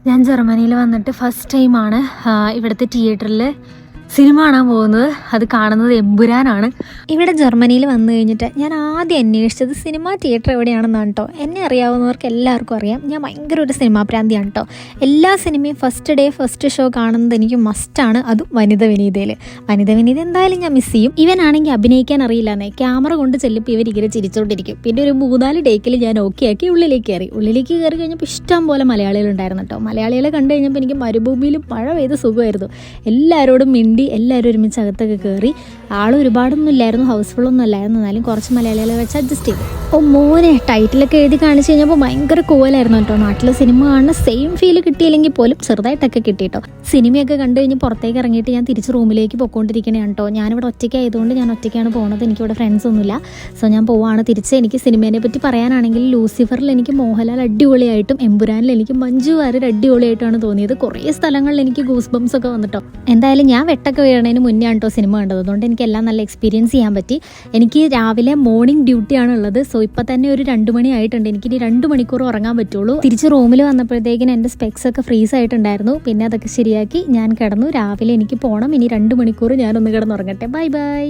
ഞാൻ ജർമ്മനിയിൽ വന്നിട്ട് ഫസ്റ്റ് ടൈമാണ് ഇവിടുത്തെ തിയേറ്ററിൽ സിനിമ കാണാൻ പോകുന്നത്. അത് കാണുന്നത് എമ്പുരാനാണ്. ഇവിടെ ജർമ്മനിയിൽ വന്നു കഴിഞ്ഞിട്ട് ഞാൻ ആദ്യം അന്വേഷിച്ചത് സിനിമ തിയേറ്റർ എവിടെയാണെന്നാണ് കേട്ടോ. എന്നെ അറിയാവുന്നവർക്ക് എല്ലാവർക്കും അറിയാം, ഞാൻ ഭയങ്കര ഒരു സിനിമാ പ്രാന്തിയാണ് കേട്ടോ. എല്ലാ സിനിമയും ഫസ്റ്റ് ഡേ ഫസ്റ്റ് ഷോ കാണുന്നത് എനിക്ക് മസ്റ്റാണ്. അതും വനിത വിനീതയിൽ. വനിത വിനീത എന്തായാലും ഞാൻ മിസ് ചെയ്യും. ഇവനാണെങ്കിൽ അഭിനയിക്കാൻ അറിയില്ലെന്നേ, ക്യാമറ കൊണ്ട് ചെല്ലുമ്പോൾ ഇവരിങ്ങനെ ചിരിച്ചുകൊണ്ടിരിക്കും. പിന്നെ ഒരു 3-4 ടേക്കിൽ ഞാൻ ഓക്കെ ആക്കി ഉള്ളിലേക്ക് കയറി കഴിഞ്ഞപ്പോൾ ഇഷ്ടം പോലെ മലയാളികളുണ്ടായിരുന്നു കേട്ടോ. മലയാളികളെ കണ്ടു കഴിഞ്ഞപ്പോൾ എനിക്ക് മരുഭൂമിയിൽ മഴ പെയ്ത് സുഖമായിരുന്നു. എല്ലാവരോടും മിണ്ടി എല്ലാവരും ഒരുമിച്ച് അകത്തൊക്കെ കയറി. ആൾ ഒരുപാടൊന്നും ഇല്ലായിരുന്നു, ഹൗസ്ഫുള്ളൊന്നും അല്ലായിരുന്നു. എന്നാലും കുറച്ച് മലയാളികളെ വെച്ച് അഡ്ജസ്റ്റ് ചെയ്തു. മോനെ ടൈറ്റിലൊക്കെ എഴുതി കാണിച്ചു കഴിഞ്ഞപ്പോൾ ഭയങ്കര കൂവലായിരുന്നു കേട്ടോ. നാട്ടിലെ സിനിമ കാണുന്ന സെയിം ഫീൽ കിട്ടിയില്ലെങ്കിൽ പോലും ചെറുതായിട്ടൊക്കെ കിട്ടി കേട്ടോ. സിനിമയൊക്കെ കണ്ടു കഴിഞ്ഞ് പുറത്തേക്ക് ഇറങ്ങിയിട്ട് ഞാൻ തിരിച്ച് റൂമിലേക്ക് പോയിക്കൊണ്ടിരിക്കണേണ് കേട്ടോ. ഞാനിവിടെ ഒറ്റയ്ക്കായതുകൊണ്ട് ഞാൻ ഒറ്റയ്ക്കാണ് പോകുന്നത്. എനിക്കിവിടെ ഫ്രണ്ട്സ് ഒന്നുമില്ല. സോ ഞാൻ പോവാണ് തിരിച്ച്. എനിക്ക് സിനിമേനെ പറ്റി പറയാനാണെങ്കിൽ ലൂസിഫറിൽ എനിക്ക് മോഹൻലാൽ അടിപൊളിയായിട്ടും എമ്പുരാനിൽ എനിക്ക് മഞ്ജു വാര്യർ അടിപൊളിയായിട്ടാണ് തോന്നിയത്. കുറേ സ്ഥലങ്ങളിൽ എനിക്ക് ഗൂസ് ബംസ് ഒക്കെ വന്നിട്ടോ. എന്തായാലും ഞാൻ വെട്ടൊക്കെ വീഴണതിന് മുന്നേ ആണ് കേട്ടോ സിനിമ കണ്ടത്. അതുകൊണ്ട് എനിക്ക് എല്ലാം നല്ല എക്സ്പീരിയൻസ് ചെയ്യാൻ പറ്റി. എനിക്ക് രാവിലെ മോർണിംഗ് ഡ്യൂട്ടിയാണ് ഉള്ളത്. സോ ഇപ്പം തന്നെ ഒരു 2 മണി ആയിട്ടുണ്ട്. എനിക്കിനി 2 മണിക്കൂർ ഉറങ്ങാൻ പറ്റുള്ളൂ. തിരിച്ച് റൂമിൽ വന്നപ്പോഴത്തേക്കിന് എൻ്റെ സ്പെക്സ് ഒക്കെ ഫ്രീസ് ആയിട്ടുണ്ടായിരുന്നു. പിന്നെ അതൊക്കെ ശരിയാക്കി ഞാൻ കിടന്നു. രാവിലെ എനിക്ക് പോകണം. ഇനി 2 മണിക്കൂർ ഞാനൊന്ന് കിടന്നുറങ്ങട്ടെ. Bye bye.